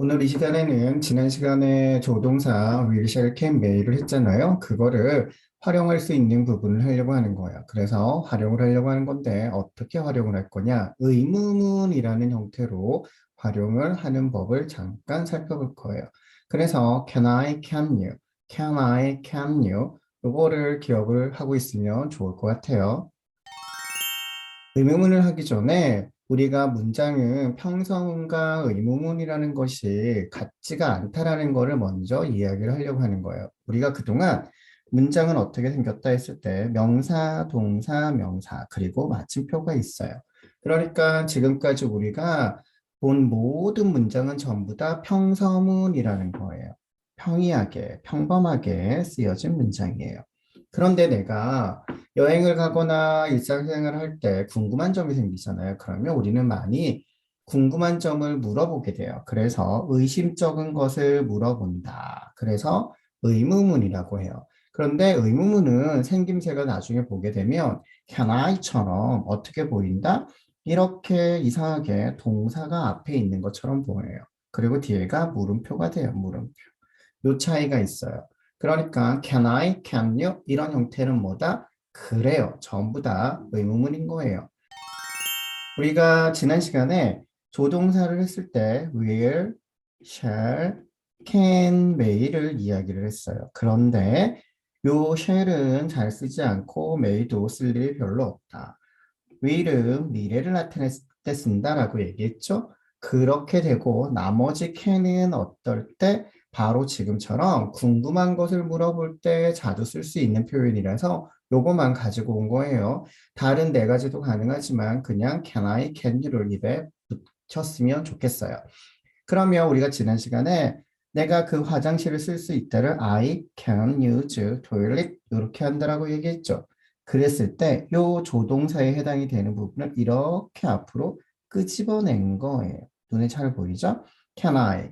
오늘 이 시간에는 지난 시간에 조동사 will, shall, can, may를 했잖아요. 그거를 활용할 수 있는 부분을 하려고 하는 거예요. 그래서 활용을 하려고 하는 건데 어떻게 활용을 할 거냐? 의문이라는 형태로 활용을 하는 법을 잠깐 살펴볼 거예요. 그래서 can I, can you, can I, can you 요거를 기억을 하고 있으면 좋을 것 같아요. 의문문을 하기 전에 우리가 문장은 평서문과 의문문이라는 것이 같지가 않다라는 것을 먼저 이야기를 하려고 하는 거예요. 우리가 그동안 문장은 어떻게 생겼다 했을 때 명사, 동사, 명사, 그리고 마침표가 있어요. 그러니까 지금까지 우리가 본 모든 문장은 전부 다 평서문이라는 거예요. 평이하게, 평범하게 쓰여진 문장이에요. 그런데 내가 여행을 가거나 일상생활을 할 때 궁금한 점이 생기잖아요. 그러면 우리는 많이 궁금한 점을 물어보게 돼요. 그래서 의심적인 것을 물어본다. 그래서 의문문이라고 해요. 그런데 의문문은 생김새가 나중에 보게 되면 can I처럼 어떻게 보인다? 이렇게 이상하게 동사가 앞에 있는 것처럼 보여요. 그리고 뒤에가 물음표가 돼요. 물음표. 요 차이가 있어요. 그러니까 can I, can you 이런 형태는 뭐다? 그래요. 전부 다 의문문인 거예요. 우리가 지난 시간에 조동사를 했을 때 will, shall, can, may를 이야기를 했어요. 그런데 요 shall은 잘 쓰지 않고 may도 쓸 일이 별로 없다. will은 미래를 나타낼 때 쓴다라고 얘기했죠. 그렇게 되고 나머지 can은 어떨 때 바로 지금처럼 궁금한 것을 물어볼 때 자주 쓸 수 있는 표현이라서 요거만 가지고 온 거예요. 다른 네 가지도 가능하지만 그냥 can I, can you를 입에 붙였으면 좋겠어요. 그러면 우리가 지난 시간에 내가 그 화장실을 쓸 수 있다를 I can use toilet 이렇게 한다라고 얘기했죠. 그랬을 때 요 조동사에 해당이 되는 부분을 이렇게 앞으로 끄집어낸 거예요. 눈에 잘 보이죠? Can I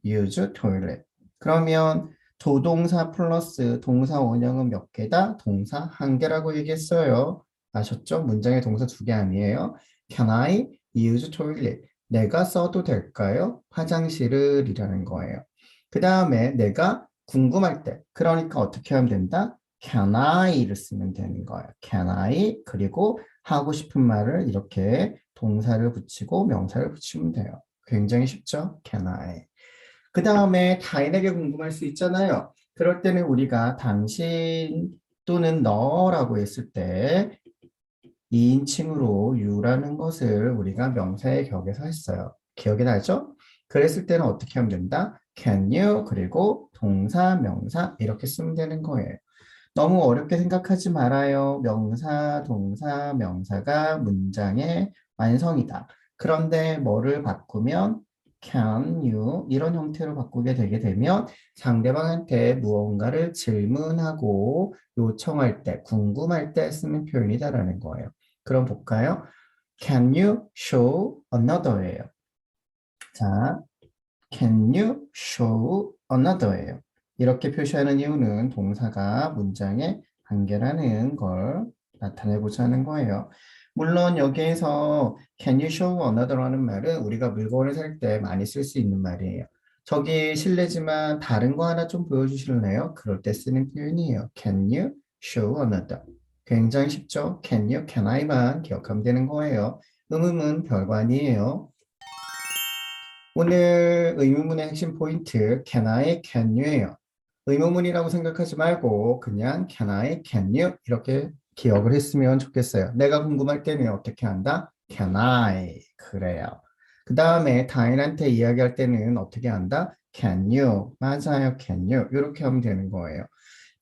use toilet? 그러면 조동사 플러스 동사 원형은 몇 개다? 동사 한 개라고 얘기했어요. 아셨죠? 문장의 동사 두 개 아니에요. Can I use toilet? 내가 써도 될까요? 화장실을 이라는 거예요. 그 다음에 내가 궁금할 때, 그러니까 어떻게 하면 된다? Can I를 쓰면 되는 거예요. Can I? 그리고 하고 싶은 말을 이렇게 동사를 붙이고 명사를 붙이면 돼요. 굉장히 쉽죠? Can I? 그 다음에 타인에게 궁금할 수 있잖아요. 그럴 때는 우리가 당신 또는 너라고 했을 때 2인칭으로 you라는 것을 우리가 명사의 격에서 했어요. 기억이 나죠? 그랬을 때는 어떻게 하면 된다? Can you 그리고 동사, 명사 이렇게 쓰면 되는 거예요. 너무 어렵게 생각하지 말아요. 명사, 동사, 명사가 문장의 완성이다. 그런데 뭐를 바꾸면 can you 이런 형태로 바꾸게 되게 되면 상대방한테 무언가를 질문하고 요청할 때, 궁금할 때 쓰는 표현이다라는 거예요. 그럼 볼까요? Can you show another예요. 자, can you show another예요. 이렇게 표시하는 이유는 동사가 문장의 한계라는 걸 나타내고자 하는 거예요. 물론 여기에서 can you show another라는 말은 우리가 물건을 살 때 많이 쓸 수 있는 말이에요. 저기 실례지만 다른 거 하나 좀 보여주실래요? 그럴 때 쓰는 표현이에요. Can you show another? 굉장히 쉽죠? Can you, can I만 기억하면 되는 거예요. 음음은 별거 아니에요. 오늘 의문문의 핵심 포인트 can I, can you예요. 의문문이라고 생각하지 말고 그냥 can I, can you 이렇게 기억을 했으면 좋겠어요. 내가 궁금할 때는 어떻게 한다? can I 그래요. 그 다음에 타인한테 이야기할 때는 어떻게 한다? can you 맞아요, can you 이렇게 하면 되는 거예요.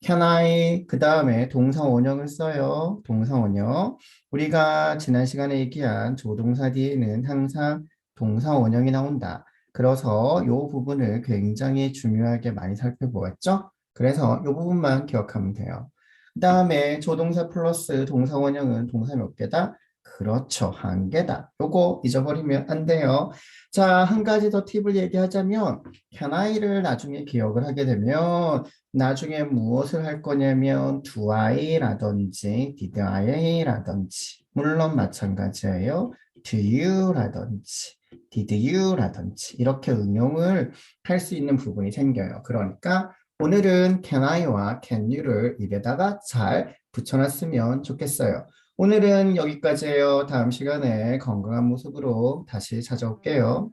can I 그 다음에 동사 원형을 써요. 동사 원형. 우리가 지난 시간에 얘기한 조동사 뒤에는 항상 동사 원형이 나온다. 그래서 이 부분을 굉장히 중요하게 많이 살펴보았죠. 그래서 이 부분만 기억하면 돼요. 그 다음에 조동사 플러스 동사 원형은 동사 몇 개다? 그렇죠. 한 개다. 요거 잊어버리면 안 돼요. 자, 한 가지 더 팁을 얘기하자면 can I를 나중에 기억을 하게 되면 나중에 무엇을 할 거냐면 do I라든지 did I라든지 물론 마찬가지예요. to you라든지 did you라든지 이렇게 응용을 할 수 있는 부분이 생겨요. 그러니까 오늘은 can I와 can you를 입에다가 잘 붙여놨으면 좋겠어요. 오늘은 여기까지예요. 다음 시간에 건강한 모습으로 다시 찾아올게요.